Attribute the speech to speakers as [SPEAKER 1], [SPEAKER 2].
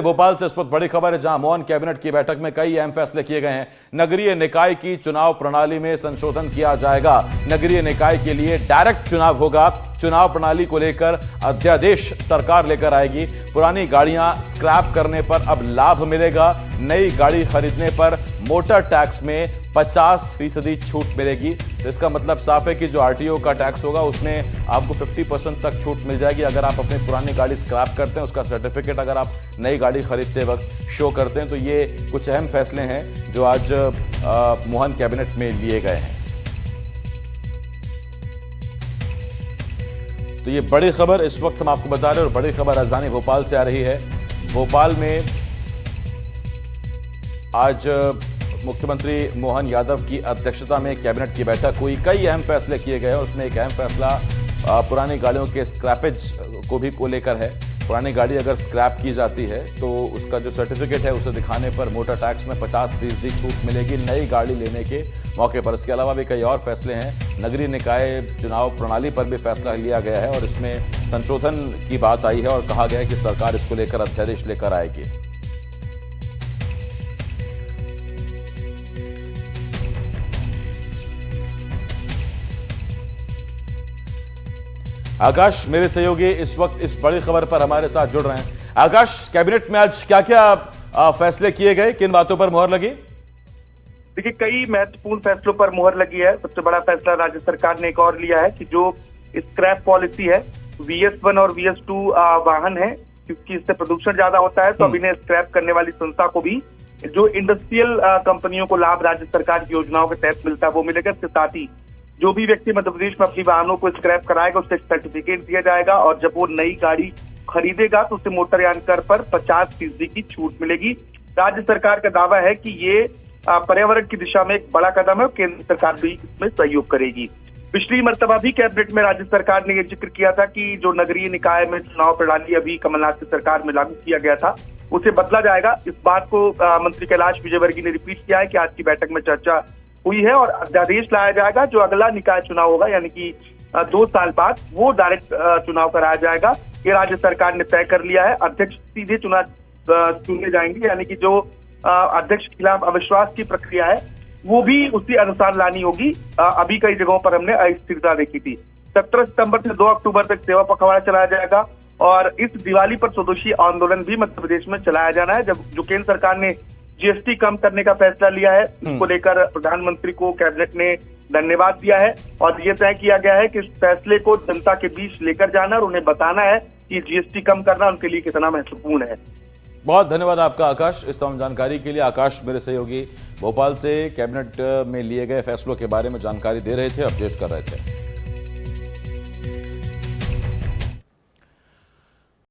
[SPEAKER 1] भोपाल से इस वक्त बड़ी खबर है, जहां मोहन कैबिनेट की बैठक में कई अहम फैसले किए गए हैं। नगरीय निकाय की चुनाव प्रणाली में संशोधन किया जाएगा। नगरीय निकाय के लिए डायरेक्ट चुनाव होगा। चुनाव प्रणाली को लेकर अध्यादेश सरकार लेकर आएगी। पुरानी गाड़ियां स्क्रैप करने पर अब लाभ मिलेगा। नई गाड़ी खरीदने पर मोटर टैक्स में 50% छूट मिलेगी। तो इसका मतलब साफ है कि जो आरटीओ का टैक्स होगा उसमें आपको 50% तक छूट मिल जाएगी। अगर आप अपनी पुरानी गाड़ी स्क्रैप करते हैं, उसका सर्टिफिकेट अगर आप नई गाड़ी खरीदते वक्त शो करते हैं, तो ये कुछ अहम फैसले हैं जो आज मोहन कैबिनेट में लिए गए हैं। तो ये बड़ी खबर इस वक्त हम आपको बता रहे हैं, और बड़ी खबर राजधानी भोपाल से आ रही है। भोपाल में आज मुख्यमंत्री मोहन यादव की अध्यक्षता में कैबिनेट की बैठक हुई। कई अहम फैसले किए गए और उसमें एक अहम फैसला पुरानी गाड़ियों के स्क्रैपेज को लेकर है। पुरानी गाड़ी अगर स्क्रैप की जाती है तो उसका जो सर्टिफिकेट है उसे दिखाने पर मोटर टैक्स में 50% छूट मिलेगी नई गाड़ी लेने के मौके पर। इसके अलावा भी कई और फैसले हैं। नगरीय निकाय चुनाव प्रणाली पर भी फैसला लिया गया है और इसमें संशोधन की बात आई है और कहा गया है कि सरकार इसको लेकर अध्यादेश लेकर आएगी। आकाश मेरे सहयोगी इस वक्त इस बड़ी खबर पर हमारे साथ जुड़ रहे हैं। आकाश, कैबिनेट में आज क्या क्या फैसले किए गए, किन बातों पर मुहर लगी?
[SPEAKER 2] देखिए, कई महत्वपूर्ण फैसलों पर मुहर लगी है। सबसे बड़ा फैसला राज्य सरकार ने एक और लिया है कि जो स्क्रैप पॉलिसी है, VS1 और VS2 वाहन है, क्योंकि इससे प्रदूषण ज्यादा होता है, तो अब इन्हें स्क्रैप करने वाली संस्था को भी जो इंडस्ट्रियल कंपनियों को लाभ राज्य सरकार की योजनाओं के तहत मिलता है वो मिलेगा। इसके साथ ही जो भी व्यक्ति मध्य प्रदेश में अपनी वाहनों को स्क्रैप कराएगा उसे सर्टिफिकेट दिया जाएगा और जब वो नई गाड़ी खरीदेगा तो उसे मोटरयान कर पर 50% की छूट मिलेगी। राज्य सरकार का दावा है कि ये पर्यावरण की दिशा में एक बड़ा कदम है और केंद्र सरकार भी इसमें सहयोग करेगी। पिछली मर्तबा भी कैबिनेट में राज्य सरकार ने यह जिक्र किया था कि जो नगरीय निकाय में चुनाव प्रणाली अभी कमलनाथ की सरकार में लागू किया गया था उसे बदला जाएगा। इस बात को मंत्री कैलाश विजयवर्गीय ने रिपीट किया है कि आज की बैठक में चर्चा हुई है और अध्यादेश लाया जाएगा। जो अगला निकाय चुनाव होगा यानी कि 2 साल बाद वो डायरेक्ट चुनाव कराया जाएगा। ये राज्य सरकार ने तय कर लिया है। अध्यक्ष सीधे चुने जाएंगे, यानी कि जो अध्यक्ष के खिलाफ अविश्वास की प्रक्रिया है वो भी उसी अनुसार लानी होगी। अभी कई जगहों पर हमने अस्थिरता देखी थी। 17 सितंबर से 2 अक्टूबर तक सेवा पखवाड़ा चलाया जाएगा और इस दिवाली पर स्वदेशी आंदोलन भी मध्य प्रदेश में चलाया जाना है। जब जो केंद्र सरकार ने GST कम करने का फैसला लिया है, इसको लेकर प्रधानमंत्री को कैबिनेट ने धन्यवाद दिया है और ये तय किया गया है कि इस फैसले को जनता के बीच लेकर जाना और उन्हें बताना है कि GST कम करना उनके लिए कितना महत्वपूर्ण है।
[SPEAKER 1] बहुत धन्यवाद आपका आकाश, इस तमाम जानकारी के लिए। आकाश मेरे सहयोगी भोपाल से कैबिनेट में लिए गए फैसलों के बारे में जानकारी दे रहे थे, अपडेट कर रहे थे।